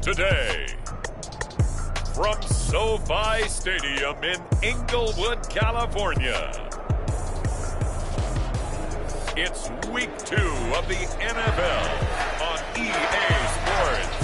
today. From SoFi Stadium in Inglewood, California, it's Week 2 of the NFL on EA Sports.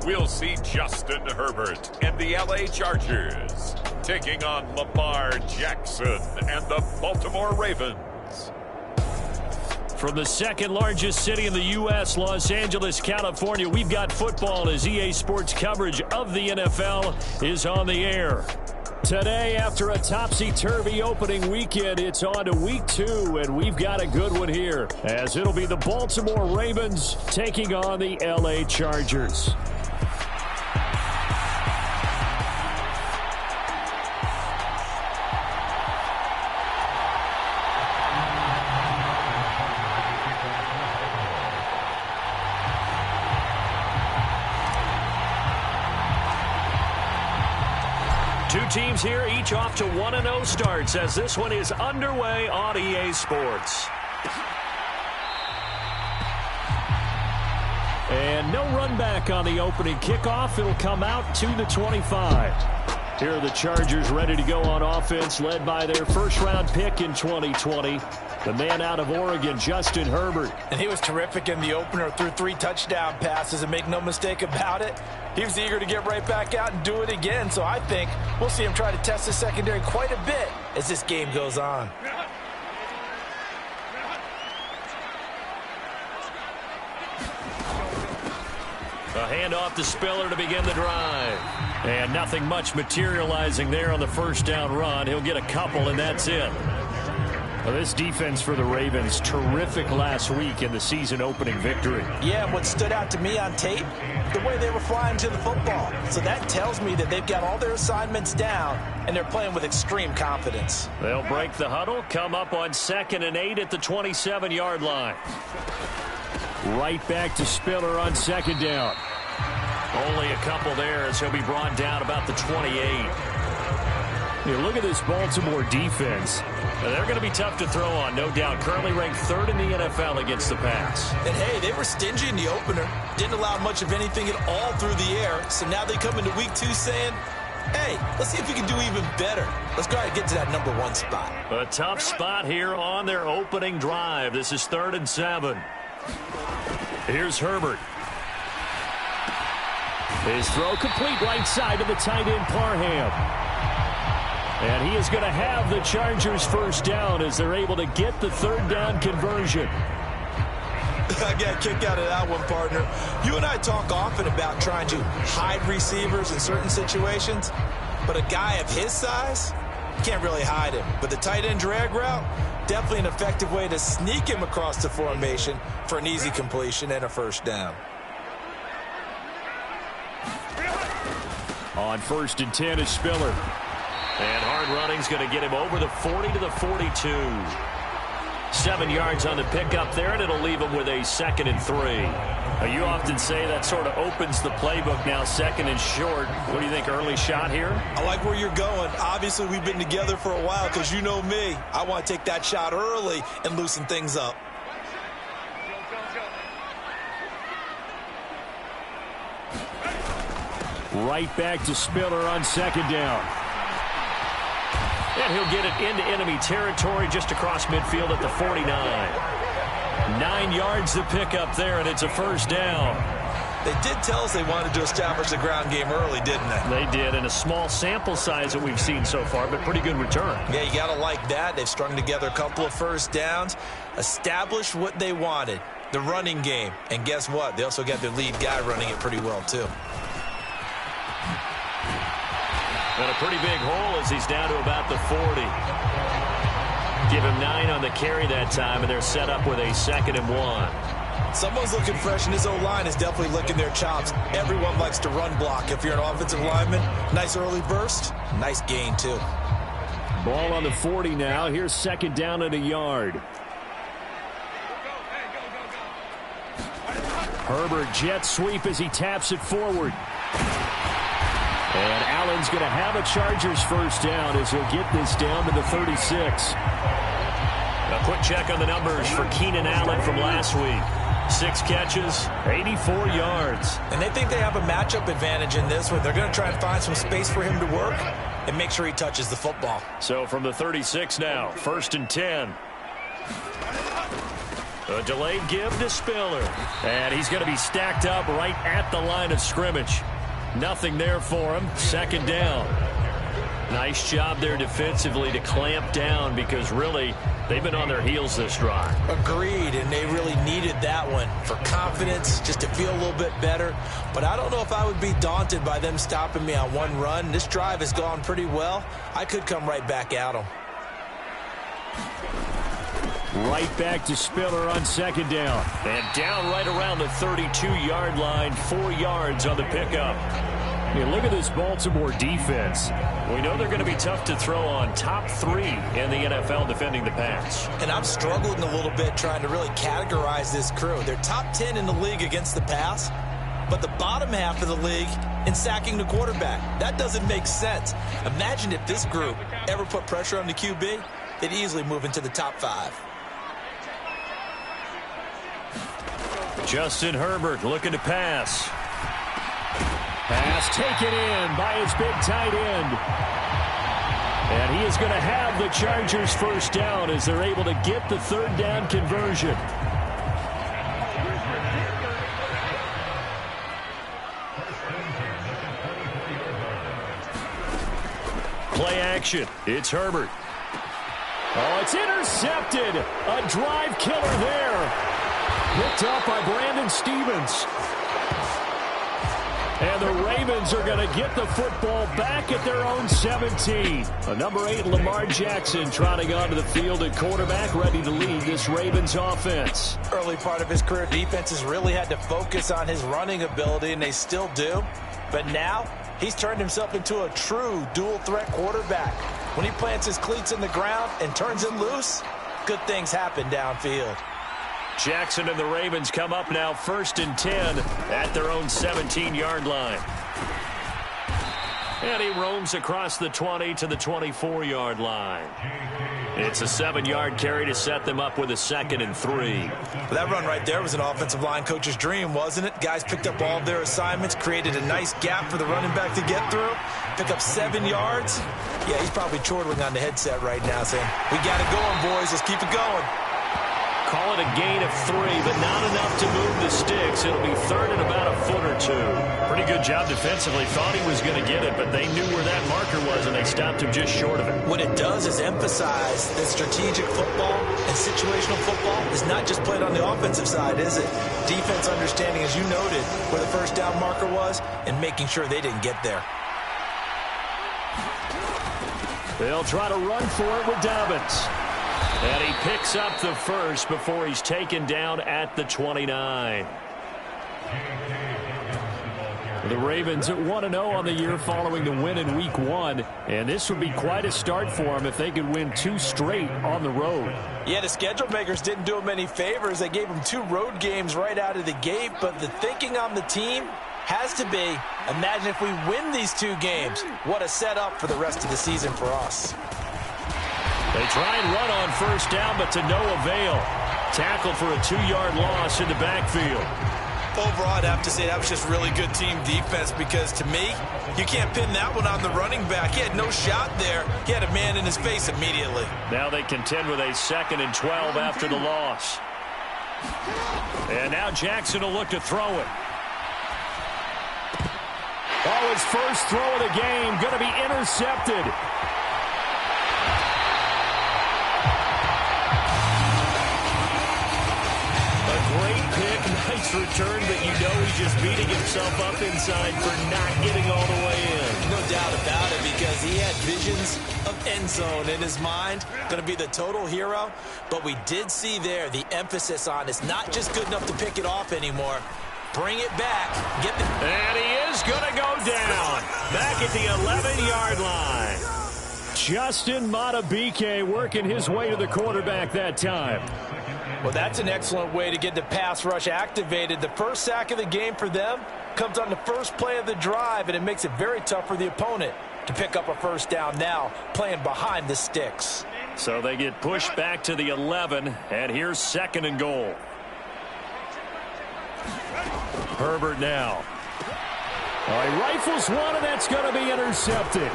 We'll see Justin Herbert and the LA Chargers taking on Lamar Jackson and the Baltimore Ravens. From the second largest city in the U.S., Los Angeles, California, we've got football as EA Sports coverage of the NFL is on the air. Today, after a topsy-turvy opening weekend, it's on to Week 2, and we've got a good one here, as it'll be the Baltimore Ravens taking on the LA Chargers. Two teams here, each off to 1-0 starts as this one is underway on EA Sports. And no run back on the opening kickoff. It'll come out to the 25. Here are the Chargers ready to go on offense, led by their first-round pick in 2020, the man out of Oregon, Justin Herbert. And he was terrific in the opener, threw 3 touchdown passes, and make no mistake about it, he was eager to get right back out and do it again. So I think we'll see him try to test the secondary quite a bit as this game goes on. A handoff to Spiller to begin the drive. And nothing much materializing there on the first down run. He'll get a couple, and that's it. Well, this defense for the Ravens, terrific last week in the season-opening victory. Yeah, and what stood out to me on tape, the way they were flying to the football. So that tells me that they've got all their assignments down, and they're playing with extreme confidence. They'll break the huddle, come up on 2nd and 8 at the 27-yard line. Right back to Spiller on 2nd down. Only a couple there as he'll be brought down about the 28. You look at this Baltimore defense. They're going to be tough to throw on, no doubt. Currently ranked 3rd in the NFL against the pass. And, hey, they were stingy in the opener. Didn't allow much of anything at all through the air. So now they come into Week 2 saying, hey, let's see if we can do even better. Let's go ahead and get to that number 1 spot. A tough spot here on their opening drive. This is 3rd and 7. Here's Herbert. His throw complete right side to the tight end Parham. And he is going to have the Chargers first down as they're able to get the 3rd down conversion. I got a kick out of that one, partner. You and I talk often about trying to hide receivers in certain situations, but a guy of his size, you can't really hide him. But the tight end drag route, definitely an effective way to sneak him across the formation for an easy completion and a first down. On 1st and 10 is Spiller. And hard running's going to get him over the 40 to the 42. 7 yards on the pickup there, and it'll leave him with a 2nd and 3. Now, you often say that sort of opens the playbook now, 2nd and short. What do you think, early shot here? I like where you're going. Obviously, we've been together for a while because you know me. I want to take that shot early and loosen things up. Right back to Spiller on 2nd down. And he'll get it into enemy territory just across midfield at the 49. 9 yards to pick up there, and it's a first down. They did tell us they wanted to establish the ground game early, didn't they? They did, and a small sample size that we've seen so far, but pretty good return. Yeah, you got to like that. They've strung together a couple of first downs, established what they wanted, the running game. And guess what? They also got their lead guy running it pretty well, too. And a pretty big hole as he's down to about the 40. Give him 9 on the carry that time, and they're set up with a 2nd and 1. Someone's looking fresh, and his O-line is definitely licking their chops. Everyone likes to run block. If you're an offensive lineman, nice early burst, nice gain, too. Ball on the 40 now. Here's 2nd down and a yard. Herbert jet sweep as he taps it forward. And Allen's going to have a Chargers first down as he'll get this down to the 36. A quick check on the numbers for Keenan Allen from last week. 6 catches, 84 yards. And they think they have a matchup advantage in this one. They're going to try and find some space for him to work and make sure he touches the football. So from the 36 now, 1st and 10. A delayed give to Spiller. And he's going to be stacked up right at the line of scrimmage. Nothing there for him. 2nd down. Nice job there defensively to clamp down because really they've been on their heels this drive. Agreed, and they really needed that one for confidence, just to feel a little bit better. But I don't know if I would be daunted by them stopping me on one run. This drive has gone pretty well. I could come right back at them. Right back to Spiller on 2nd down. And down right around the 32-yard line, 4 yards on the pickup. Look at this Baltimore defense. We know they're going to be tough to throw on. Top 3 in the NFL defending the pass. And I'm struggling a little bit trying to really categorize this crew. They're top 10 in the league against the pass, but the bottom half of the league in sacking the quarterback. That doesn't make sense. Imagine if this group ever put pressure on the QB, they'd easily move into the top 5. Justin Herbert looking to pass. Pass taken in by his big tight end. And he is going to have the Chargers first down as they're able to get the 3rd down conversion. Play action. It's Herbert. Oh, it's intercepted. A drive killer there. Picked up by Brandon Stevens. And the Ravens are going to get the football back at their own 17. Number 8, Lamar Jackson, trotting onto the field at quarterback, ready to lead this Ravens offense. Early part of his career, defenses really had to focus on his running ability, and they still do. But now, he's turned himself into a true dual-threat quarterback. When he plants his cleats in the ground and turns it loose, good things happen downfield. Jackson and the Ravens come up now 1st and 10 at their own 17-yard line. And he roams across the 20 to the 24-yard line. It's a 7-yard carry to set them up with a 2nd and 3. Well, that run right there was an offensive line coach's dream, wasn't it? Guys picked up all of their assignments, created a nice gap for the running back to get through, pick up 7 yards. Yeah, he's probably chortling on the headset right now saying, we got it going, boys. Let's keep it going. Call it a gain of 3, but not enough to move the sticks. It'll be 3rd and about a foot or 2. Pretty good job defensively. Thought he was going to get it, but they knew where that marker was, and they stopped him just short of it. What it does is emphasize that strategic football and situational football is not just played on the offensive side, is it? Defense understanding, as you noted, where the first down marker was and making sure they didn't get there. They'll try to run for it with Dobbins. And he picks up the first before he's taken down at the 29. The Ravens at 1-0 on the year following the win in Week 1. And this would be quite a start for them if they could win 2 straight on the road. Yeah, the schedule makers didn't do him any favors. They gave him 2 road games right out of the gate. But the thinking on the team has to be, imagine if we win these 2 games. What a setup for the rest of the season for us. They try and run on first down, but to no avail. Tackle for a 2-yard loss in the backfield. Overall, I'd have to say that was just really good team defense because, to me, you can't pin that one on the running back. He had no shot there. He had a man in his face immediately. Now they contend with a 2nd and 12 after the loss. And now Jackson will look to throw it. Oh, his first throw of the game going to be intercepted. Nice return, but you know he's just beating himself up inside for not getting all the way in. No doubt about it, because he had visions of end zone in his mind. Going to be the total hero. But we did see there the emphasis on it's not just good enough to pick it off anymore. Bring it back. And he is going to go down. Back at the 11-yard line. Justin Madubuike working his way to the quarterback that time. Well, that's an excellent way to get the pass rush activated. The first sack of the game for them comes on the first play of the drive, and it makes it very tough for the opponent to pick up a first down now, playing behind the sticks. So they get pushed back to the 11, and here's 2nd and goal. Herbert now. He rifles one, and that's going to be intercepted.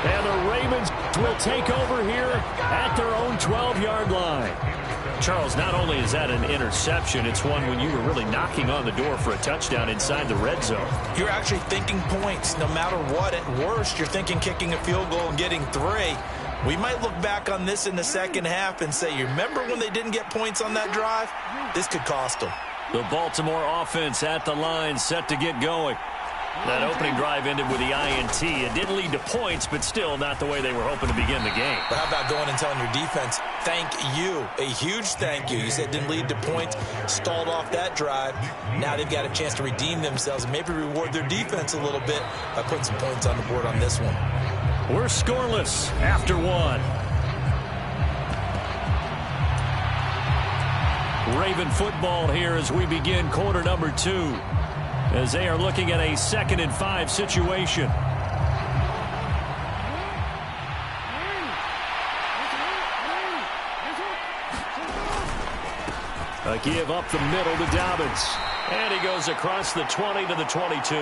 And the Ravens will take over here at their own 12-yard line. Charles, not only is that an interception, it's one when you were really knocking on the door for a touchdown inside the red zone. You're actually thinking points no matter what. At worst, you're thinking kicking a field goal and getting 3. We might look back on this in the second half and say, you remember when they didn't get points on that drive? This could cost them. The Baltimore offense at the line, set to get going. That opening drive ended with the INT. It didn't lead to points, but still not the way they were hoping to begin the game. But how about going and telling your defense, thank you, a huge thank you. You said it didn't lead to points, stalled off that drive. Now they've got a chance to redeem themselves and maybe reward their defense a little bit by putting some points on the board on this one. We're scoreless after 1. Raven football here as we begin quarter number 2. As they are looking at a 2nd and 5 situation. A give up the middle to Dobbins. And he goes across the 20 to the 22.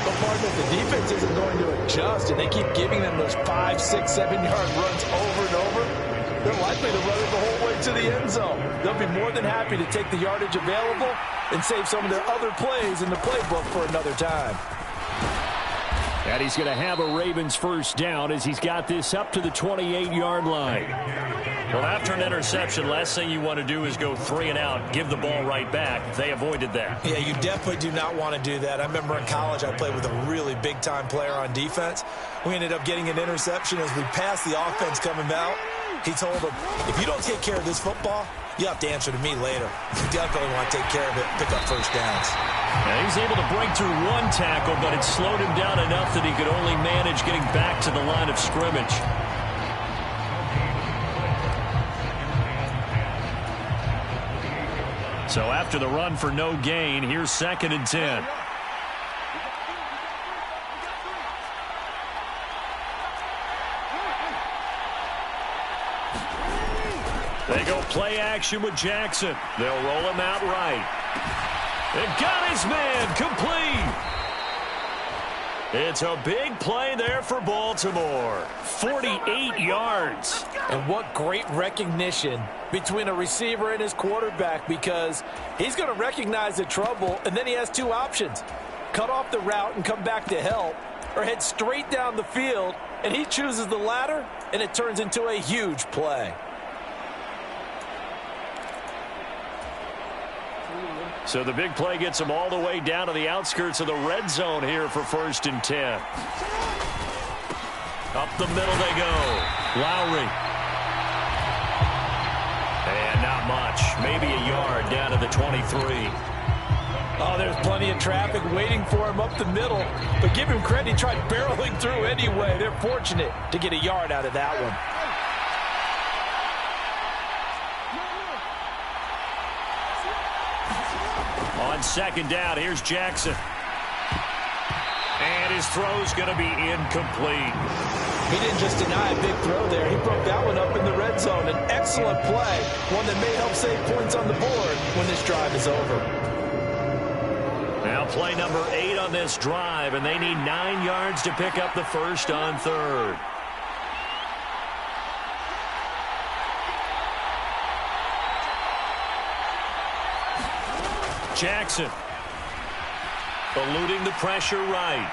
But partner, the defense isn't going to adjust, and they keep giving them those 5, 6, 7-yard runs over and over. They're likely to run it the whole way to the end zone. They'll be more than happy to take the yardage available and save some of their other plays in the playbook for another time. And he's going to have a Ravens first down as he's got this up to the 28-yard line. Well, after an interception, last thing you want to do is go 3 and out, give the ball right back. They avoided that. Yeah, you definitely do not want to do that. I remember in college I played with a really big-time player on defense. We ended up getting an interception as we passed the offense coming out. He told him, if you don't take care of this football, you have to answer to me later. You definitely want to take care of it, pick up first downs. Now he's able to break through 1 tackle, but it slowed him down enough that he could only manage getting back to the line of scrimmage. So after the run for no gain, here's 2nd and 10. They go play action with Jackson. They'll roll him out right. And got his man complete. It's a big play there for Baltimore. 48 yards. And what great recognition between a receiver and his quarterback, because he's going to recognize the trouble, and then he has 2 options. Cut off the route and come back to help, or head straight down the field, and he chooses the latter, and it turns into a huge play. So the big play gets them all the way down to the outskirts of the red zone here for 1st and 10. Up the middle they go. Lowry. And not much. Maybe a yard down to the 23. Oh, there's plenty of traffic waiting for him up the middle. But give him credit, he tried barreling through anyway. They're fortunate to get a yard out of that one. On 2nd down, here's Jackson. And his throw's going to be incomplete. He didn't just deny a big throw there. He broke that one up in the red zone. An excellent play, one that may help save points on the board when this drive is over. Now play number 8 on this drive, and they need 9 yards to pick up the first on 3rd. Jackson eluding the pressure right.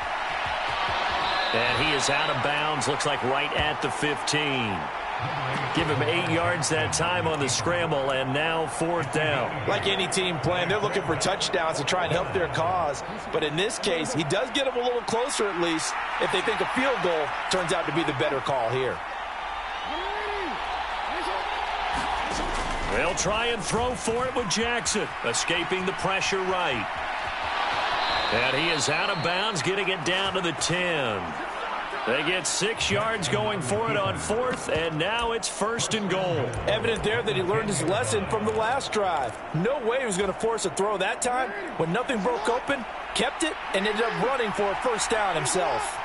And he is out of bounds, looks like right at the 15. Give him 8 yards that time on the scramble, and now 4th down. Like any team playing, they're looking for touchdowns to try and help their cause. But in this case, he does get them a little closer at least if they think a field goal turns out to be the better call here. They'll try and throw for it with Jackson, escaping the pressure right. And he is out of bounds, getting it down to the 10. They get 6 yards going for it on 4th, and now it's 1st and goal. Evident there that he learned his lesson from the last drive. No way he was going to force a throw that time. When nothing broke open, kept it, and ended up running for a 1st down himself.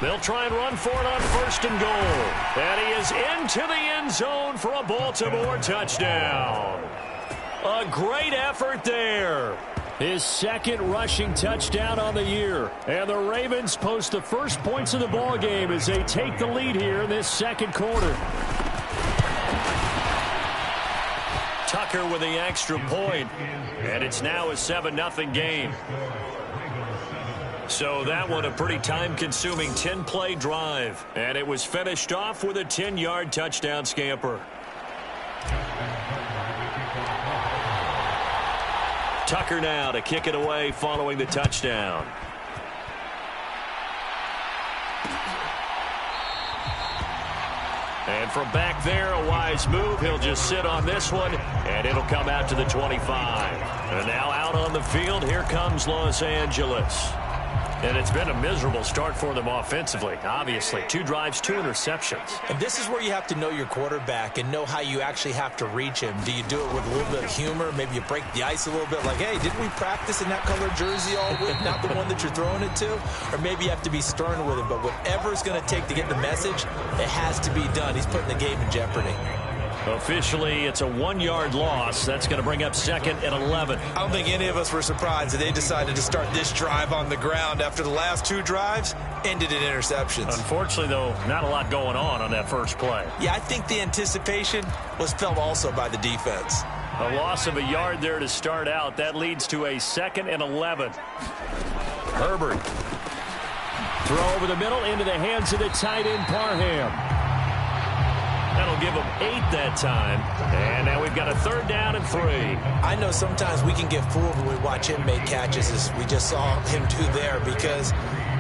They'll try and run for it on 1st and goal. And he is into the end zone for a Baltimore touchdown. A great effort there. His 2nd rushing touchdown on the year. And the Ravens post the first points of the ball game as they take the lead here in this 2nd quarter. Tucker with the extra point. And it's now a 7-0 game. So that one a pretty time-consuming 10-play drive. And it was finished off with a 10-yard touchdown scamper. Tucker now to kick it away following the touchdown. And from back there, a wise move. He'll just sit on this one, and it'll come out to the 25. And now out on the field, here comes Los Angeles. And it's been a miserable start for them offensively, obviously. 2 drives, 2 interceptions. And this is where you have to know your quarterback and know how you actually have to reach him. Do you do it with a little bit of humor? Maybe you break the ice a little bit like, hey, didn't we practice in that colored jersey all week, not the one that you're throwing it to? Or maybe you have to be stern with him. But whatever it's going to take to get the message, it has to be done. He's putting the game in jeopardy. Officially, it's a 1-yard loss. That's going to bring up 2nd and 11. I don't think any of us were surprised that they decided to start this drive on the ground after the last 2 drives ended in interceptions. Unfortunately, though, not a lot going on that first play. Yeah, I think the anticipation was felt also by the defense. A loss of a yard there to start out. That leads to a 2nd and 11. Herbert. Throw over the middle into the hands of the tight end, Parham. That'll give him 8 that time. And now we've got a 3rd down and 3. I know sometimes we can get fooled when we watch him make catches, as we just saw him do there, because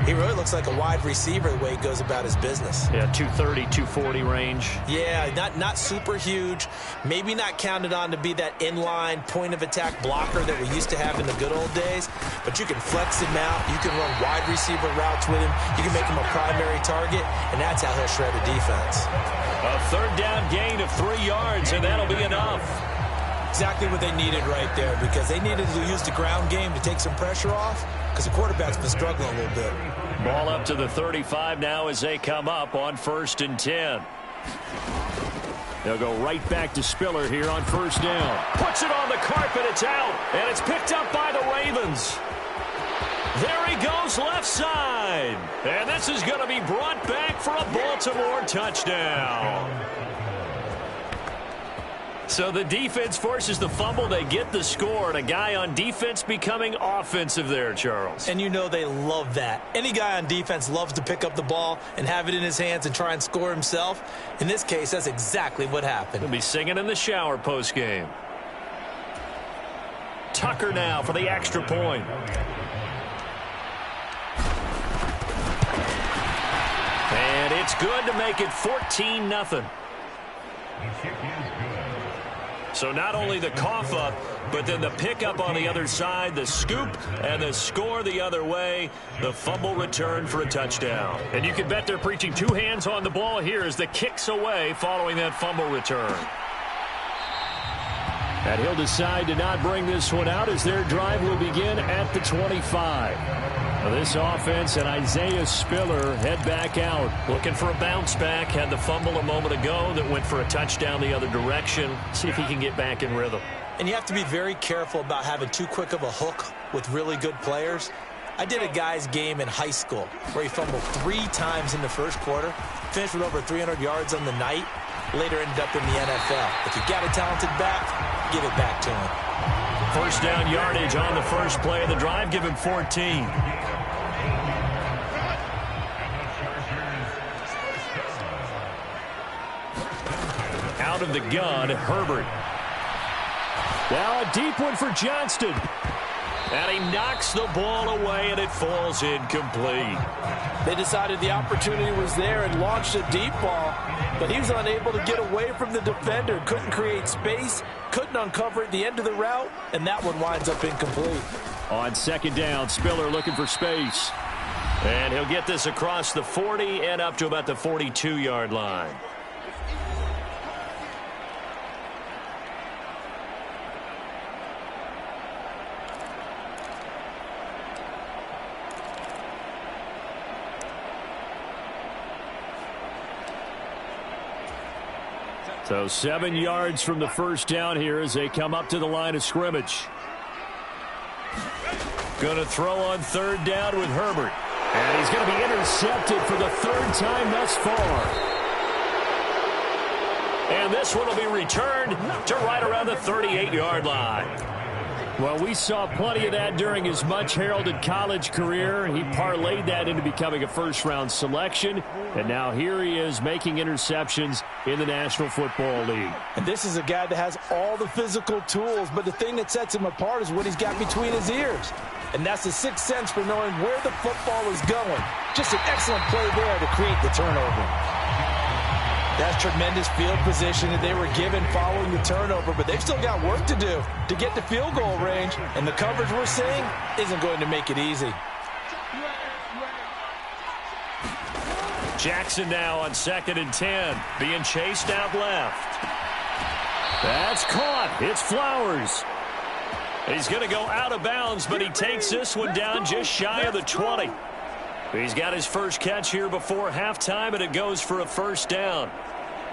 he really looks like a wide receiver the way he goes about his business. Yeah, 230, 240 range. Yeah, not super huge. Maybe not counted on to be that inline point-of-attack blocker that we used to have in the good old days. But you can flex him out. You can run wide receiver routes with him. You can make him a primary target, and that's how he'll shred a defense. A 3rd down gain of 3 yards, and that'll be enough. Exactly what they needed right there, because they needed to use the ground game to take some pressure off, because the quarterback's been struggling a little bit. Ball up to the 35 now as they come up on 1st and 10. They'll go right back to Spiller here on 1st down. Puts it on the carpet, it's out, and it's picked up by the Ravens. There he goes left side. And this is going to be brought back for a Baltimore touchdown. So the defense forces the fumble. They get the score, and a guy on defense becoming offensive there, Charles. And you know they love that. Any guy on defense loves to pick up the ball and have it in his hands and try and score himself. In this case, that's exactly what happened. He'll be singing in the shower postgame. Tucker now for the extra point. And it's good to make it 14-0. So not only the cough up, but then the pickup on the other side, the scoop, and the score the other way, the fumble return for a touchdown. And you can bet they're preaching 2 hands on the ball here as the kick's away following that fumble return. And he'll decide to not bring this one out as their drive will begin at the 25. Now this offense and Isaiah Spiller head back out. Looking for a bounce back. Had the fumble a moment ago that went for a touchdown the other direction. See if he can get back in rhythm. And you have to be very careful about having too quick of a hook with really good players. I did a guy's game in high school where he fumbled 3 times in the first quarter, finished with over 300 yards on the night, later ended up in the NFL. If you got a talented back, give it back to him. 1st down yardage on the first play of the drive. Give him 14. Out of the gun, Herbert. Now a deep one for Johnston. And he knocks the ball away, and it falls incomplete. They decided the opportunity was there and launched a deep ball, but he was unable to get away from the defender. Couldn't create space, couldn't uncover at the end of the route, and that one winds up incomplete. On 2nd down, Spiller looking for space. And he'll get this across the 40 and up to about the 42-yard line. So 7 yards from the first down here as they come up to the line of scrimmage. Going to throw on third down with Herbert. And he's going to be intercepted for the third time thus far. And this one will be returned to right around the 38-yard line. Well, we saw plenty of that during his much-heralded college career. He parlayed that into becoming a first-round selection. And now here he is making interceptions in the National Football League. And this is a guy that has all the physical tools, but the thing that sets him apart is what he's got between his ears. And that's the sixth sense for knowing where the football is going. Just an excellent play there to create the turnover. That's tremendous field position that they were given following the turnover, but they've still got work to do to get to field goal range, and the coverage we're seeing isn't going to make it easy. Jackson now on 2nd and 10, being chased out left. That's caught. It's Flowers. He's going to go out of bounds, but he takes this one down just shy of the 20. He's got his first catch here before halftime, and it goes for a first down.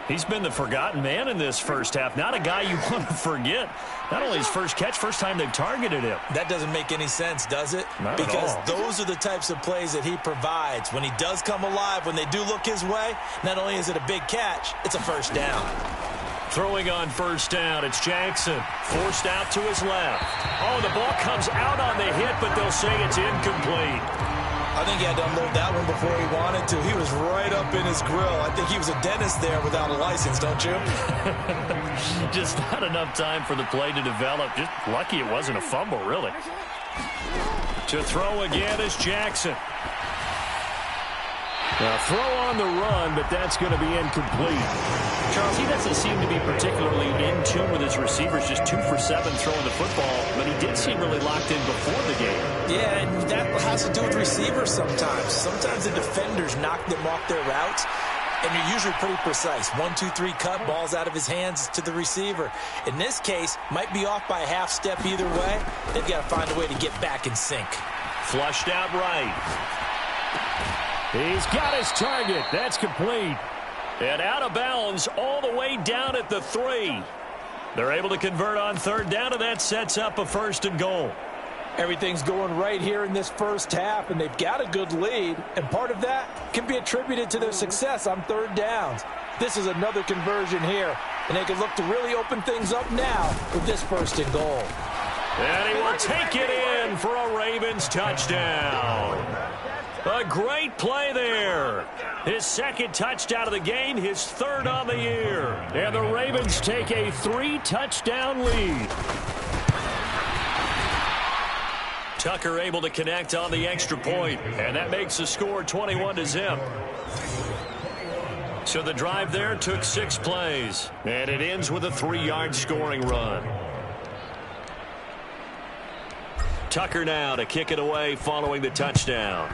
He's been the forgotten man in this first half. Not a guy you want to forget. Not only his first catch, first time they've targeted him. That doesn't make any sense, does it? Not because at all. Those are the types of plays that he provides. When he does come alive, when they do look his way, not only is it a big catch, it's a first down. Throwing on first down, it's Jackson. Forced out to his left. Oh, the ball comes out on the hit, but they'll say it's incomplete. I think he had to unload that one before he wanted to. He was right up in his grill. I think he was a dentist there without a license, don't you? Just not enough time for the play to develop. Just lucky it wasn't a fumble, really. To throw again is Jackson. Now throw on the run, but that's going to be incomplete. Charles, he doesn't seem to be particularly in tune with his receivers, just 2 for 7 throwing the football, but he did seem really locked in before the game. Yeah, and that has to do with receivers sometimes. Sometimes the defenders knock them off their routes, and you're usually pretty precise. 1, 2, 3 cut, ball's out of his hands to the receiver. In this case, might be off by a half step either way. They've got to find a way to get back in sync. Flushed out right. He's got his target. That's complete. And out of bounds all the way down at the 3. They're able to convert on third down, and that sets up a 1st and goal. Everything's going right here in this first half, and they've got a good lead, and part of that can be attributed to their success on third downs. This is another conversion here, and they can look to really open things up now with this 1st and goal. And he will take it in for a Ravens touchdown. A great play there. His 2nd touchdown of the game, his 3rd on the year. And the Ravens take a 3-touchdown lead. Tucker able to connect on the extra point, and that makes the score 21-0. So the drive there took 6 plays, and it ends with a 3-yard scoring run. Tucker now to kick it away following the touchdown.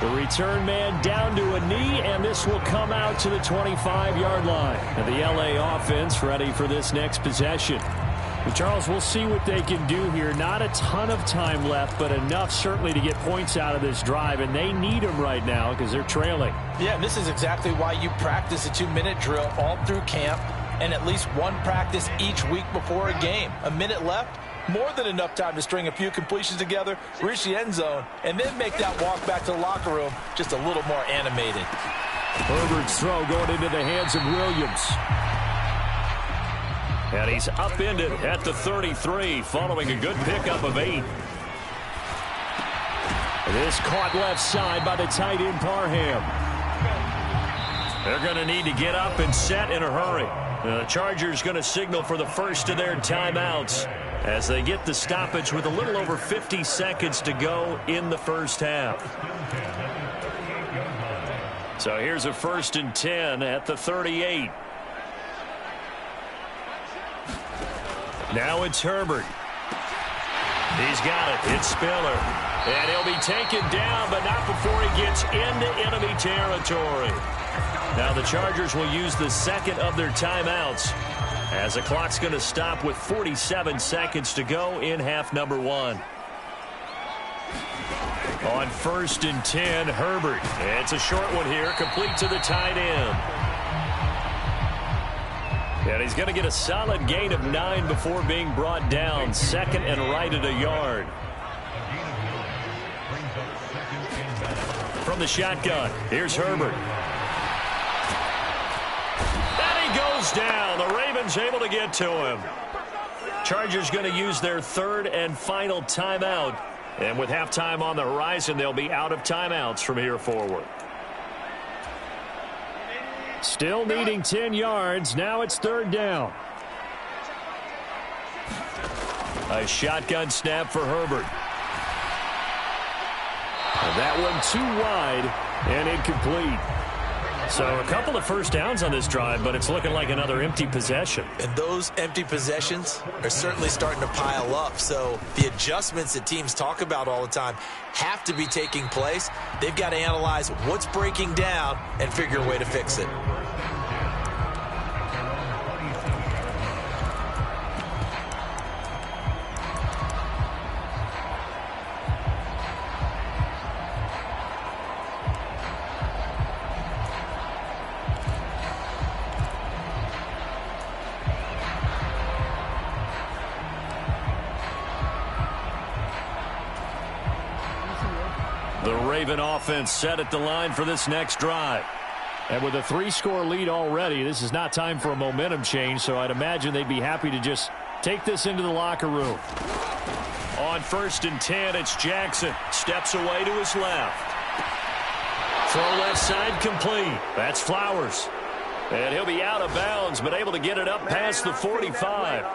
The return man down to a knee, and this will come out to the 25-yard line. And the LA offense ready for this next possession. And Charles, we'll see what they can do here. Not a ton of time left, but enough certainly to get points out of this drive, and they need them right now because they're trailing. Yeah, and this is exactly why you practice a 2-minute drill all through camp and at least one practice each week before a game. A minute left, more than enough time to string a few completions together, reach the end zone, and then make that walk back to the locker room just a little more animated. Herbert's throw going into the hands of Williams. And he's upended at the 33 following a good pickup of 8. This caught left side by the tight end Parham. They're going to need to get up and set in a hurry. The Chargers going to signal for the first of their timeouts as they get the stoppage with a little over 50 seconds to go in the first half. So here's a 1st and 10 at the 38. Now it's Herbert. He's got it. It's Spiller. And he'll be taken down, but not before he gets into enemy territory. Now the Chargers will use the second of their timeouts as the clock's going to stop with 47 seconds to go in half number 1. On 1st and 10, Herbert. It's a short one here, complete to the tight end. And he's going to get a solid gain of 9 before being brought down. Second and right at a yard. From the shotgun, here's Herbert. And he goes down. The Ravens able to get to him. Chargers going to use their third and final timeout. And with halftime on the horizon, they'll be out of timeouts from here forward. Still needing 10 yards. Now it's 3rd down. A shotgun snap for Herbert. And that one too wide and incomplete. So a couple of first downs on this drive, but it's looking like another empty possession. And those empty possessions are certainly starting to pile up. So the adjustments that teams talk about all the time have to be taking place. They've got to analyze what's breaking down and figure a way to fix it. The Raven offense set at the line for this next drive. And with a 3-score lead already, this is not time for a momentum change, so I'd imagine they'd be happy to just take this into the locker room. On 1st and 10, it's Jackson. Steps away to his left. Throw left side complete. That's Flowers. And he'll be out of bounds, but able to get it up past the 45.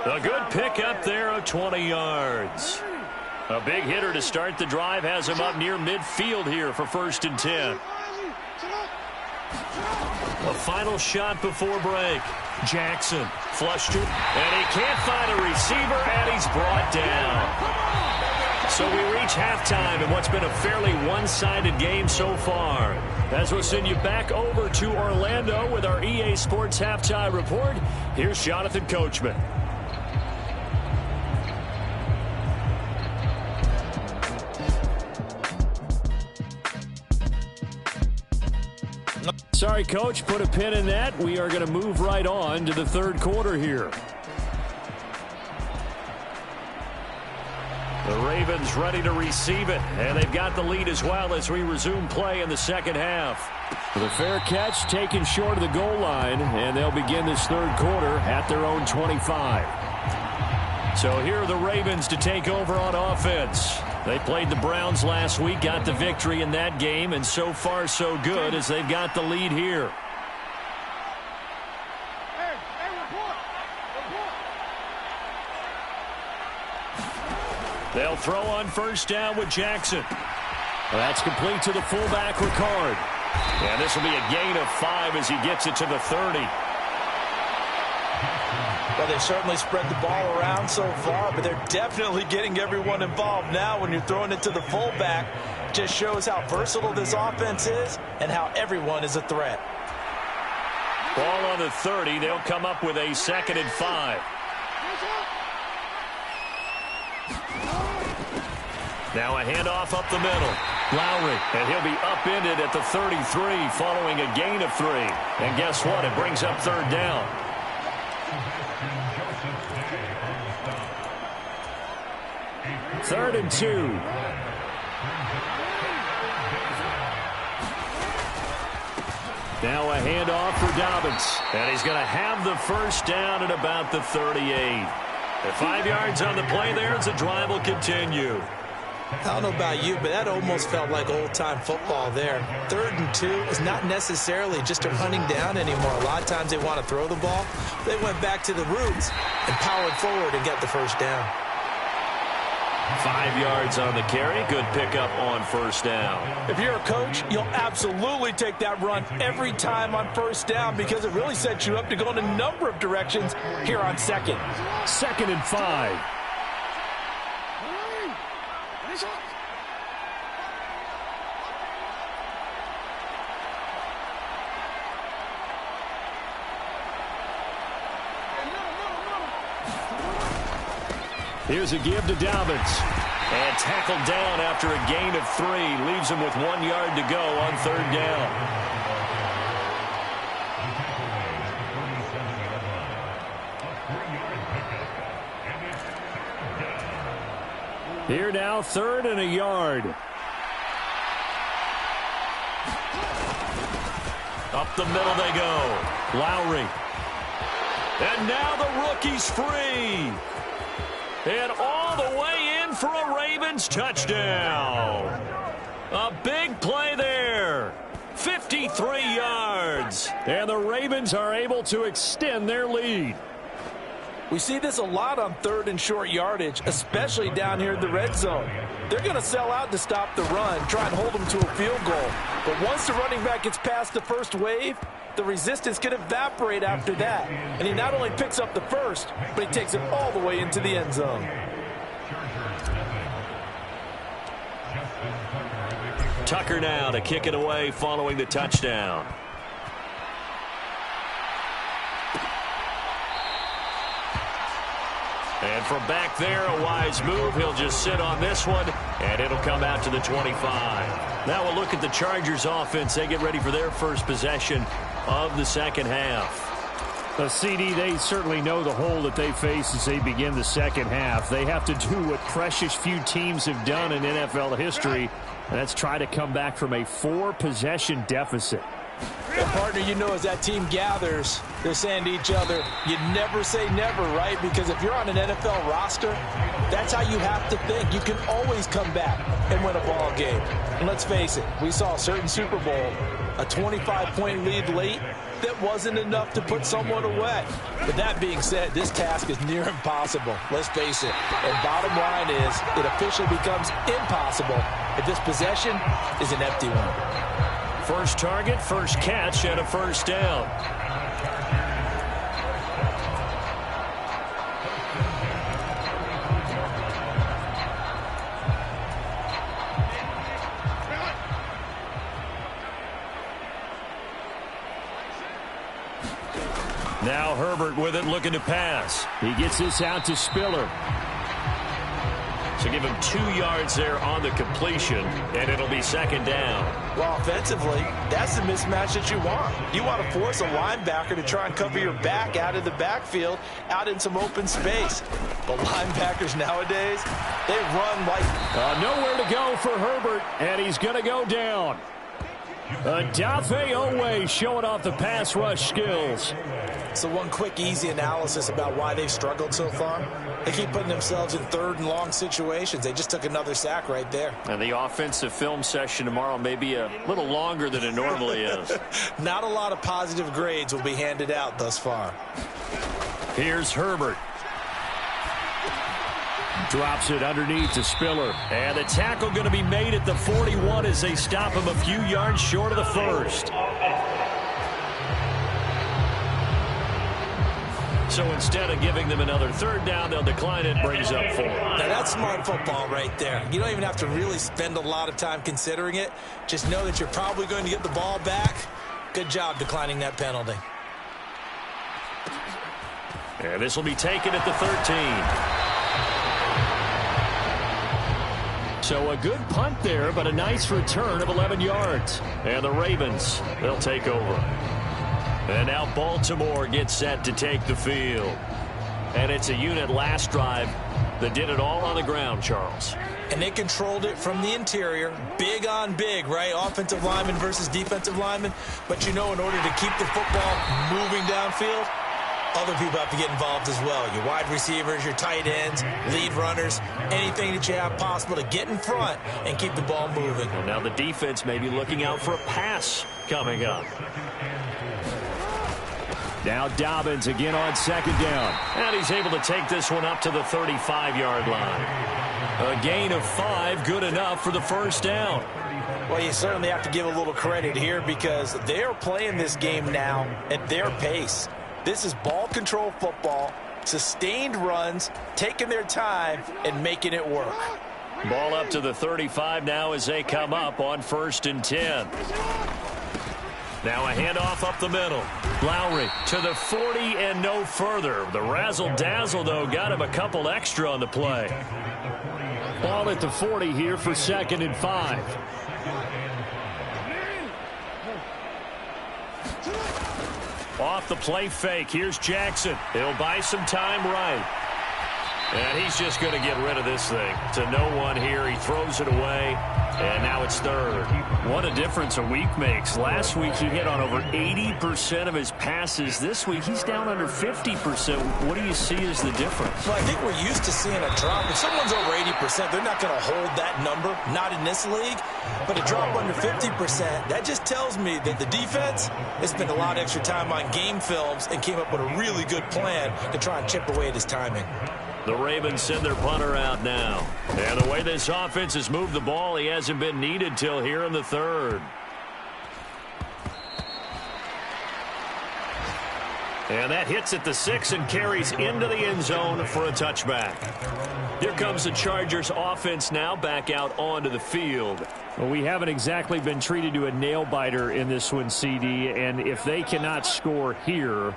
A good pickup there of 20 yards. A big hitter to start the drive has him up near midfield here for 1st and 10. A final shot before break. Jackson flushed it, and he can't find a receiver, and he's brought down. So we reach halftime in what's been a fairly one-sided game so far. As we'll send you back over to Orlando with our EA Sports Halftime Report, here's Jonathan Coachman. Sorry, Coach, put a pin in that. We are going to move right on to the 3rd quarter here. The Ravens ready to receive it, and they've got the lead as well as we resume play in the 2nd half. The fair catch taken short of the goal line, and they'll begin this 3rd quarter at their own 25. So here are the Ravens to take over on offense. They played the Browns last week, got the victory in that game, and so far so good as they've got the lead here. They'll throw on 1st down with Jackson. That's complete to the fullback, Ricard. And this will be a gain of 5 as he gets it to the 30. Well, they certainly spread the ball around so far, but they're definitely getting everyone involved now when you're throwing it to the fullback. Just shows how versatile this offense is and how everyone is a threat. Ball on the 30. They'll come up with a 2nd and 5. Now a handoff up the middle. Lowry, and he'll be upended at the 33 following a gain of 3. And guess what? It brings up 3rd down. Third and 2. Now a handoff for Dobbins. And he's going to have the 1st down at about the 38. The 5 yards on the play there as the drive will continue. I don't know about you, but that almost felt like old-time football there. 3rd and 2 is not necessarily just a running down anymore. A lot of times they want to throw the ball. They went back to the roots and powered forward and got the 1st down. 5 yards on the carry. Good pickup on first down. If you're a coach, you'll absolutely take that run every time on first down because it really sets you up to go in a number of directions here on second. 2nd and 5. Here's a give to Dobbins. And tackled down after a gain of 3. Leaves him with 1 yard to go on 3rd down. Here now, 3rd and a yard. Up the middle they go. Lowry. And now the rookie's free. And all the way in for a Ravens touchdown. A big play there. 53 yards. And the Ravens are able to extend their lead. We see this a lot on 3rd and short yardage, especially down here in the red zone. They're going to sell out to stop the run, try and hold them to a field goal. But once the running back gets past the first wave, the resistance can evaporate after that. And he not only picks up the first, but he takes it all the way into the end zone. Tucker now to kick it away following the touchdown. And from back there, a wise move. He'll just sit on this one, and it'll come out to the 25. Now we'll look at the Chargers offense. They get ready for their first possession of the second half. The CD, they certainly know the hole that they face as they begin the second half. They have to do what precious few teams have done in NFL history, and that's try to come back from a 4-possession deficit. Well, partner, you know, as that team gathers, they're saying to each other, you never say never, right? Because if you're on an NFL roster, that's how you have to think. You can always come back and win a ball game. And let's face it, we saw a certain Super Bowl, a 25-point lead late that wasn't enough to put someone away. But that being said, this task is near impossible. Let's face it. And bottom line is, it officially becomes impossible if this possession is an empty one. First target, first catch, and a first down. Now Herbert with it, looking to pass. He gets this out to Spiller. So give him 2 yards there on the completion, and it'll be second down. Well, offensively, that's the mismatch that you want. You want to force a linebacker to try and cover your back out of the backfield, out in some open space. But linebackers nowadays, they run like... Nowhere to go for Herbert, and he's going to go down. Odafe Oweh showing off the pass rush skills. So one quick, easy analysis about why they've struggled so far. They keep putting themselves in 3rd and long situations. They just took another sack right there. And the offensive film session tomorrow may be a little longer than it normally is. Not a lot of positive grades will be handed out thus far. Here's Herbert. Drops it underneath to Spiller. And the tackle going to be made at the 41 as they stop him a few yards short of the first. So instead of giving them another 3rd down, they'll decline it, brings up 4. Now that's smart football right there. You don't even have to really spend a lot of time considering it. Just know that you're probably going to get the ball back. Good job declining that penalty. And this will be taken at the 13. So a good punt there, but a nice return of 11 yards. And the Ravens, they'll take over. And now Baltimore gets set to take the field. And it's a unit last drive that did it all on the ground, Charles. And they controlled it from the interior. Big on big, right? Offensive lineman versus defensive lineman. But you know, in order to keep the football moving downfield, other people have to get involved as well. Your wide receivers, your tight ends, lead runners, anything that you have possible to get in front and keep the ball moving. Well, now the defense may be looking out for a pass coming up. Now Dobbins again on 2nd down. And he's able to take this one up to the 35-yard line. A gain of 5, good enough for the first down. Well, you certainly have to give a little credit here because they are playing this game now at their pace. This is ball control football, sustained runs, taking their time, and making it work. Ball up to the 35 now as they come up on 1st and 10. Now a handoff up the middle. Lowry to the 40 and no further. The razzle-dazzle, though, got him a couple extra on the play. Ball at the 40 here for 2nd and 5. Off the play fake. Here's Jackson. He'll buy some time right. And he's just going to get rid of this thing. To no one here. He throws it away. And now it's 3rd. What a difference a week makes. Last week he hit on over 80% of his passes. This week he's down under 50%. What do you see as the difference? Well, I think we're used to seeing a drop. If someone's over 80%, they're not going to hold that number. Not in this league. But a drop under 50%, that just tells me that the defense has spent a lot of extra time on game films and came up with a really good plan to try and chip away at his timing. The Ravens send their punter out now. And the way this offense has moved the ball, he hasn't been needed till here in the 3rd. And that hits at the 6 and carries into the end zone for a touchback. Here comes the Chargers offense now back out onto the field. Well, we haven't exactly been treated to a nail-biter in this one, CD, and if they cannot score here,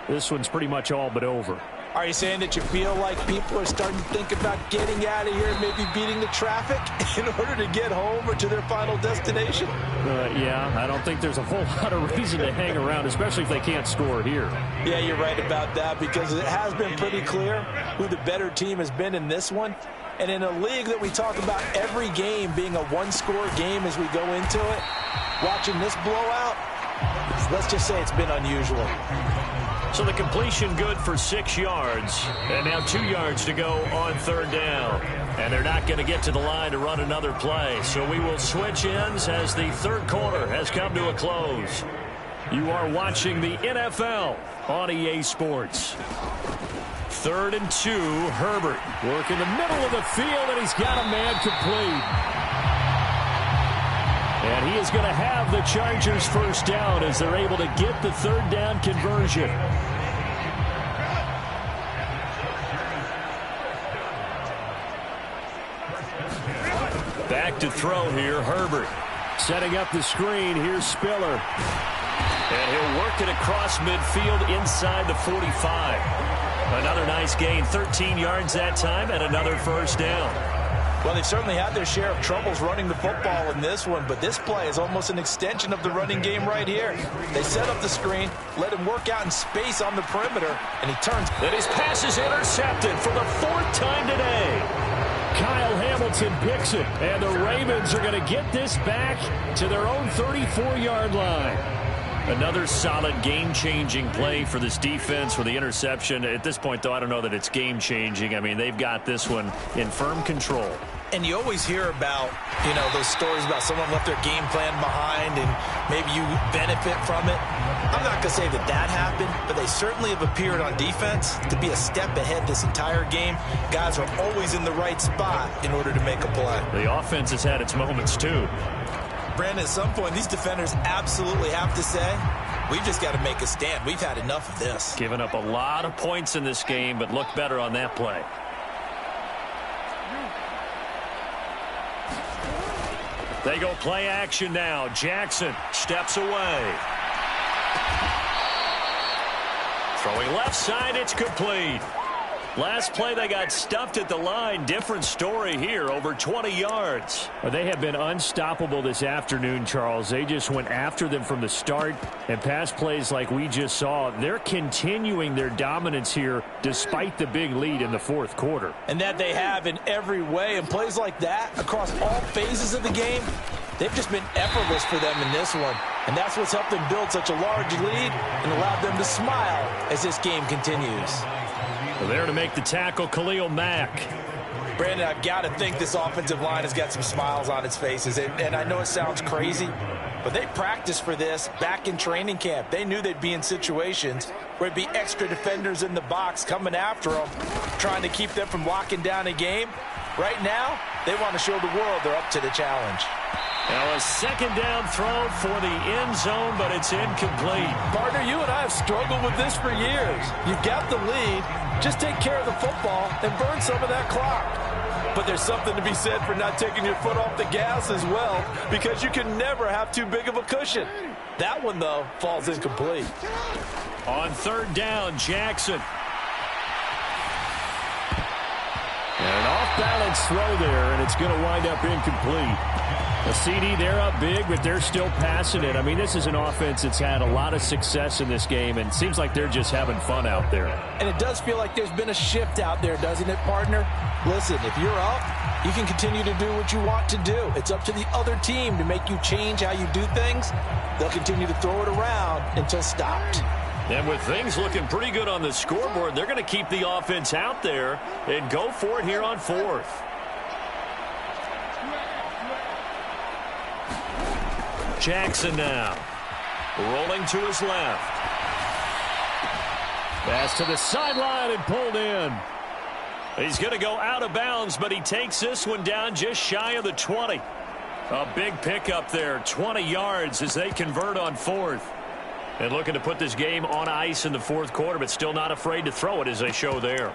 this one's pretty much all but over. Are you saying that you feel like people are starting to think about getting out of here and maybe beating the traffic in order to get home or to their final destination? Yeah, I don't think there's a whole lot of reason to hang around, especially if they can't score here. Yeah, you're right about that because it has been pretty clear who the better team has been in this one. And in a league that we talk about every game being a one-score game as we go into it, watching this blowout, let's just say it's been unusual. So the completion good for 6 yards. And now 2 yards to go on 3rd down. And they're not going to get to the line to run another play. So we will switch ends as the 3rd quarter has come to a close. You are watching the NFL on EA Sports. 3rd and 2, Herbert. Work in the middle of the field, and he's got a man complete. And he is going to have the Chargers first down as they're able to get the 3rd down conversion. Back to throw here, Herbert. Setting up the screen, here's Spiller. And he'll work it across midfield inside the 45. Another nice gain, 13 yards that time, and another first down. Well, they've certainly had their share of troubles running the football in this one, but this play is almost an extension of the running game right here. They set up the screen, let him work out in space on the perimeter, and he turns. And his pass is intercepted for the 4th time today. Kyle Hamilton picks it, and the Ravens are going to get this back to their own 34-yard line. Another solid game-changing play for this defense with the interception. At this point, though, I don't know that it's game-changing. I mean, they've got this one in firm control. And you always hear about, those stories about someone left their game plan behind and maybe you benefit from it. I'm not going to say that that happened, but they certainly have appeared on defense to be a step ahead this entire game. Guys are always in the right spot in order to make a play. The offense has had its moments, too. Brandon, at some point, these defenders absolutely have to say, we've just got to make a stand. We've had enough of this. Given up a lot of points in this game, but looked better on that play. They go play action now. Jackson steps away. Throwing left side, it's complete. Last play, they got stuffed at the line. Different story here, over 20 yards. Well, they have been unstoppable this afternoon, Charles. They just went after them from the start. And pass plays like we just saw, they're continuing their dominance here despite the big lead in the 4th quarter. And that they have in every way. And plays like that across all phases of the game, they've just been effortless for them in this one. And that's what's helped them build such a large lead and allowed them to smile as this game continues. Well, there to make the tackle, Khalil Mack. Brandon, I've got to think this offensive line has got some smiles on its faces. And I know it sounds crazy, but they practiced for this back in training camp. They knew they'd be in situations where it'd be extra defenders in the box coming after them, trying to keep them from locking down a game. Right now, they want to show the world they're up to the challenge. Now a second down throw for the end zone, but it's incomplete. Partner, you and I have struggled with this for years. You've got the lead. Just take care of the football and burn some of that clock. But there's something to be said for not taking your foot off the gas as well, because you can never have too big of a cushion. That one, though, falls incomplete. On third down, Jackson. And an off-balance throw there, and it's going to wind up incomplete. A CD, they're up big, but they're still passing it. I mean, this is an offense that's had a lot of success in this game, and it seems like they're just having fun out there. And it does feel like there's been a shift out there, doesn't it, partner? Listen, if you're up, you can continue to do what you want to do. It's up to the other team to make you change how you do things. They'll continue to throw it around until stopped. And with things looking pretty good on the scoreboard, they're going to keep the offense out there and go for it here on fourth. Jackson now, rolling to his left. Pass to the sideline and pulled in. He's going to go out of bounds, but he takes this one down just shy of the 20. A big pickup there, 20 yards as they convert on fourth. And looking to put this game on ice in the fourth quarter, but still not afraid to throw it as they show there.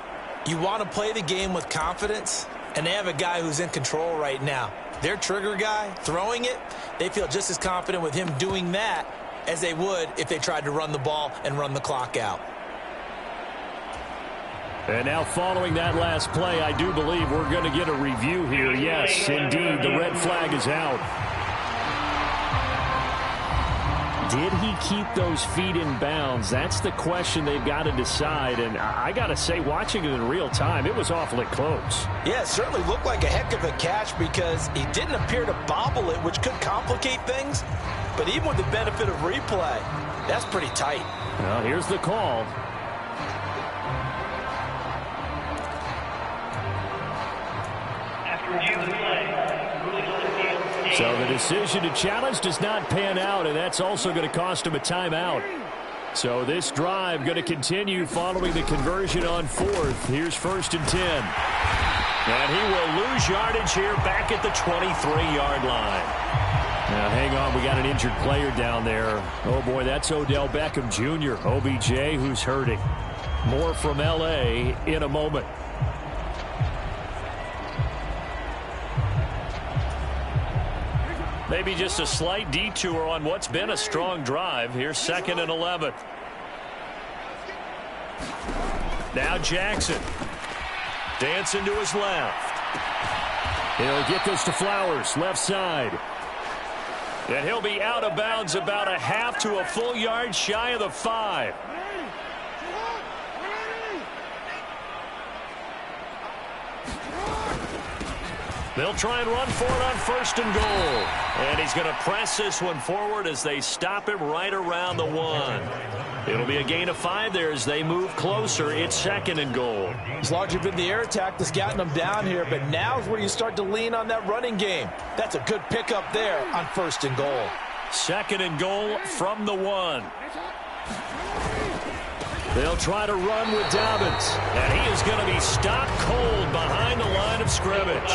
You want to play the game with confidence, and they have a guy who's in control right now. Their trigger guy, throwing it, they feel just as confident with him doing that as they would if they tried to run the ball and run the clock out. And now following that last play, I do believe we're going to get a review here. Yes, indeed, the red flag is out. Did he keep those feet in bounds? That's the question they've got to decide. And I got to say, watching it in real time, it was awfully close. Yeah, it certainly looked like a heck of a catch because he didn't appear to bobble it, which could complicate things. But even with the benefit of replay, that's pretty tight. Well, here's the call. So the decision to challenge does not pan out, and that's also going to cost him a timeout. So this drive going to continue following the conversion on fourth. Here's 1st and 10. And he will lose yardage here back at the 23-yard line. Now, hang on. We got an injured player down there. Oh, boy, that's Odell Beckham Jr., OBJ, who's hurting. More from L.A. in a moment. Maybe just a slight detour on what's been a strong drive. Here's 2nd and 11. Now Jackson. Dancing to his left. He'll get this to Flowers, left side. And he'll be out of bounds about a half to a full yard shy of the 5. They'll try and run for it on 1st and goal. And he's going to press this one forward as they stop him right around the 1. It'll be a gain of 5 there as they move closer. It's 2nd and goal. It's largely been the air attack that's gotten them down here, but now's where you start to lean on that running game. That's a good pickup there on 1st and goal. 2nd and goal from the 1. They'll try to run with Dobbins. And he is going to be stopped cold behind the line of scrimmage.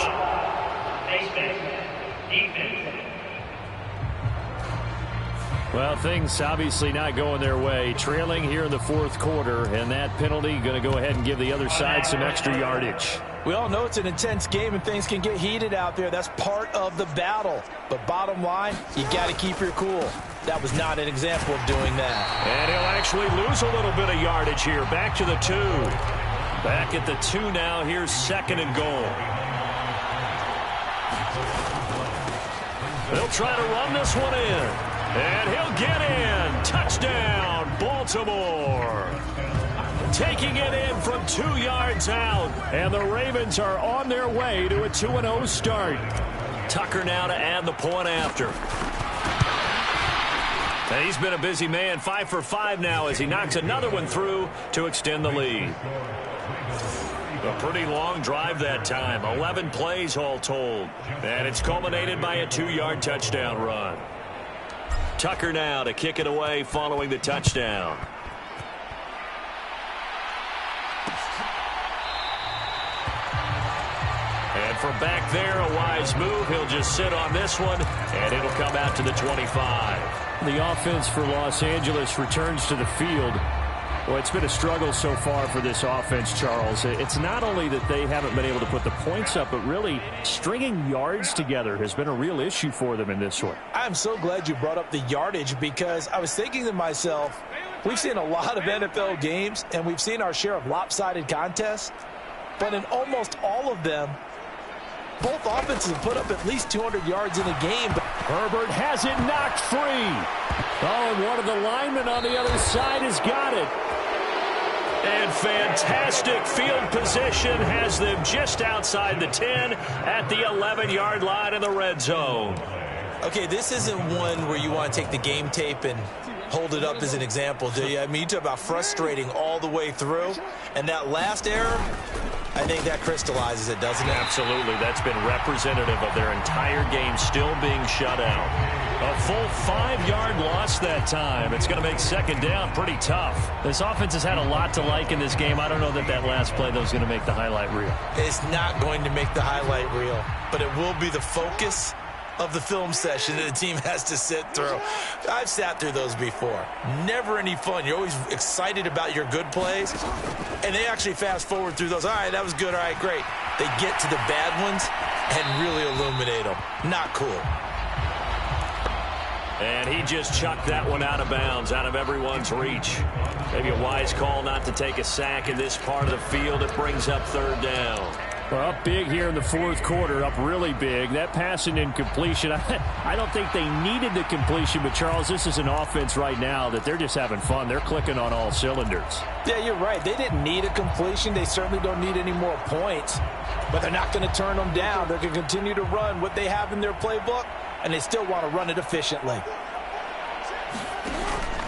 Well, things obviously not going their way. Trailing here in the fourth quarter, and that penalty going to go ahead and give the other side some extra yardage. We all know it's an intense game and things can get heated out there. That's part of the battle. But bottom line, you got to keep your cool. That was not an example of doing that. And he'll actually lose a little bit of yardage here. Back to the 2. Back at the 2 now. Here's 2nd and goal. They'll try to run this one in. And he'll get in. Touchdown, Baltimore. Taking it in from 2 yards out. And the Ravens are on their way to a 2-0 start. Tucker now to add the point after. And he's been a busy man. 5 for 5 now as he knocks another one through to extend the lead. A pretty long drive that time. 11 plays all told. And it's culminated by a 2-yard touchdown run. Tucker now to kick it away following the touchdown. And from back there, a wise move. He'll just sit on this one, and it'll come out to the 25. The offense for Los Angeles returns to the field. Well, it's been a struggle so far for this offense, Charles. It's not only that they haven't been able to put the points up, but really stringing yards together has been a real issue for them in this one. I'm so glad you brought up the yardage, because I was thinking to myself, we've seen a lot of NFL games, and we've seen our share of lopsided contests, but in almost all of them, both offenses have put up at least 200 yards in a game. Herbert has it knocked free. Oh, and one of the linemen on the other side has got it. And fantastic field position has them just outside the 10 at the 11-yard line in the red zone. Okay, this isn't one where you want to take the game tape and hold it up as an example, do you? I mean, you talk about frustrating all the way through. And that last error, I think that crystallizes it, doesn't it? Absolutely. That's been representative of their entire game still being shut out. A full 5-yard loss that time. It's going to make second down pretty tough. This offense has had a lot to like in this game. I don't know that that last play, though, is going to make the highlight reel. It's not going to make the highlight reel, but it will be the focus of the film session that the team has to sit through. I've sat through those before. Never any fun. You're always excited about your good plays, and they actually fast forward through those. All right, that was good. All right, great. They get to the bad ones and really illuminate them. Not cool. And he just chucked that one out of bounds, out of everyone's reach. Maybe a wise call not to take a sack in this part of the field. It brings up third down. Well, up big here in the fourth quarter, up really big. That passing incompletion, I don't think they needed the completion, but, Charles, this is an offense right now that they're just having fun. They're clicking on all cylinders. Yeah, you're right. They didn't need a completion. They certainly don't need any more points, but they're not going to turn them down. They're going to continue to run what they have in their playbook, and they still want to run it efficiently.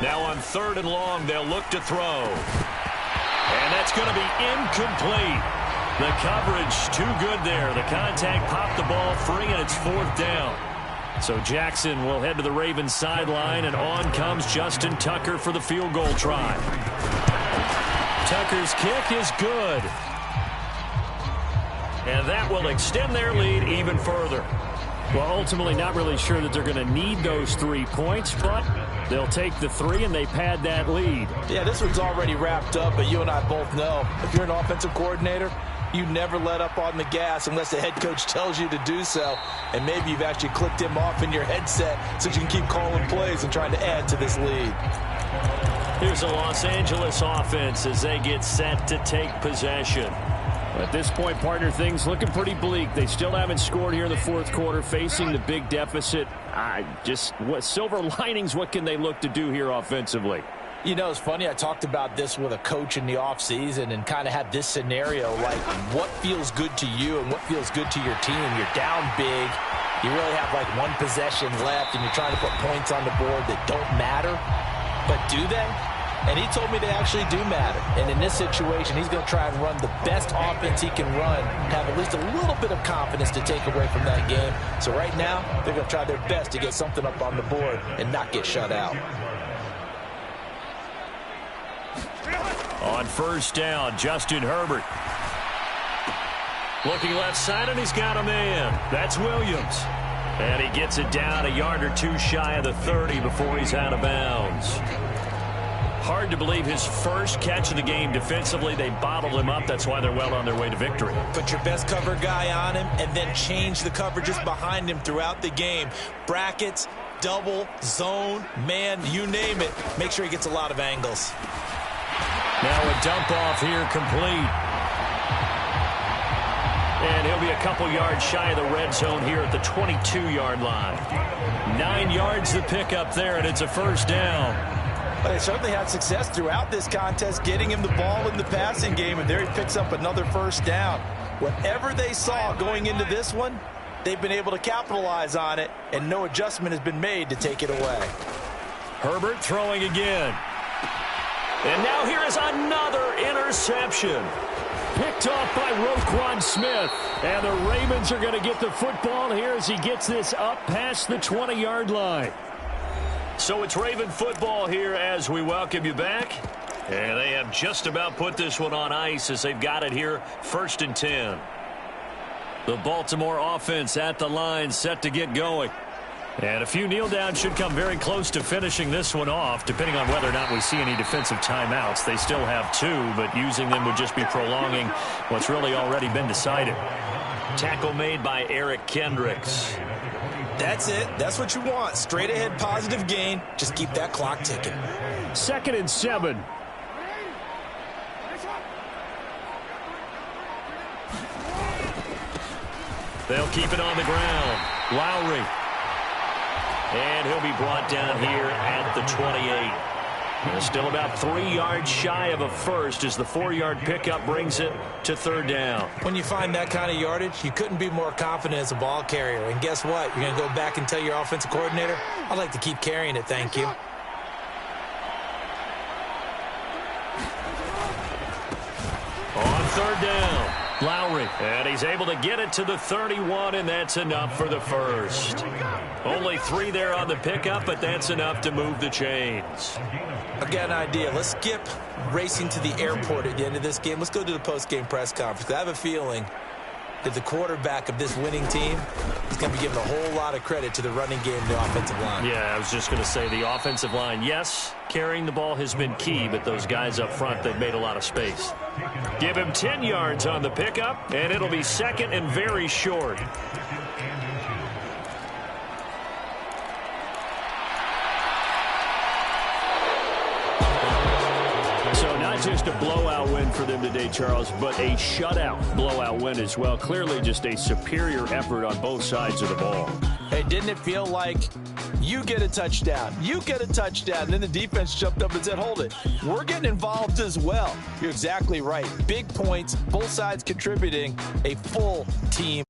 Now on third and long, they'll look to throw. And that's going to be incomplete. The coverage too good there. The contact popped the ball free, and it's fourth down. So Jackson will head to the Ravens sideline, and on comes Justin Tucker for the field goal try. Tucker's kick is good. And that will extend their lead even further. Well, ultimately not really sure that they're going to need those 3 points, but they'll take the 3 and they pad that lead. Yeah, this one's already wrapped up, but you and I both know if you're an offensive coordinator, you never let up on the gas unless the head coach tells you to do so. And maybe you've actually clicked him off in your headset so you can keep calling plays and trying to add to this lead. Here's the Los Angeles offense as they get set to take possession. At this point, partner, things looking pretty bleak. They still haven't scored here in the fourth quarter, facing the big deficit. What silver linings, what can they look to do here offensively? You know, it's funny, I talked about this with a coach in the offseason and kind of had this scenario, like what feels good to you and what feels good to your team. You're down big. You really have like one possession left, and you're trying to put points on the board that don't matter. But do they? And he told me they actually do matter. And in this situation, he's going to try and run the best offense he can run, have at least a little bit of confidence to take away from that game. So right now, they're going to try their best to get something up on the board and not get shut out. On first down, Justin Herbert. Looking left side, and he's got a man. That's Williams. And he gets it down a yard or two shy of the 30 before he's out of bounds. Hard to believe his first catch of the game defensively. They bottled him up. That's why they're well on their way to victory. Put your best cover guy on him and then change the coverages behind him throughout the game. Brackets, double, zone, man, you name it. Make sure he gets a lot of angles. Now a dump off here complete. And he'll be a couple yards shy of the red zone here at the 22-yard line. 9 yards the pickup there, and it's a first down. But they certainly had success throughout this contest, getting him the ball in the passing game, and there he picks up another first down. Whatever they saw going into this one, they've been able to capitalize on it, and no adjustment has been made to take it away. Herbert throwing again. And now here is another interception. Picked off by Roquan Smith. And the Ravens are going to get the football here as he gets this up past the 20-yard line. So it's Raven football here as we welcome you back. And they have just about put this one on ice as they've got it here, 1st and 10. The Baltimore offense at the line, set to get going. And a few kneel downs should come very close to finishing this one off, depending on whether or not we see any defensive timeouts. They still have 2, but using them would just be prolonging what's really already been decided. Tackle made by Eric Kendricks. That's it. That's what you want. Straight ahead positive gain. Just keep that clock ticking. 2nd and 7. They'll keep it on the ground. Lowry. And he'll be brought down here at the 28. They're still about 3 yards shy of a first as the 4-yard pickup brings it to 3rd down. When you find that kind of yardage, you couldn't be more confident as a ball carrier. And guess what? You're going to go back and tell your offensive coordinator, I'd like to keep carrying it, thank you. On 3rd down, Lowry. And he's able to get it to the 31, and that's enough for the first. Only 3 there on the pickup, but that's enough to move the chains. I've got an idea. Let's skip racing to the airport at the end of this game. Let's go to the post-game press conference. I have a feeling that the quarterback of this winning team is going to be giving a whole lot of credit to the running game and the offensive line. Yeah, I was just going to say the offensive line, yes, carrying the ball has been key, but those guys up front, they've made a lot of space. Give him 10 yards on the pickup, and it'll be 2nd and very short. So not just a blowout win for them today, Charles, but a shutout blowout win as well. Clearly just a superior effort on both sides of the ball. Hey, didn't it feel like you get a touchdown, you get a touchdown, and then the defense jumped up and said, hold it, we're getting involved as well. You're exactly right. Big points, both sides contributing, a full team.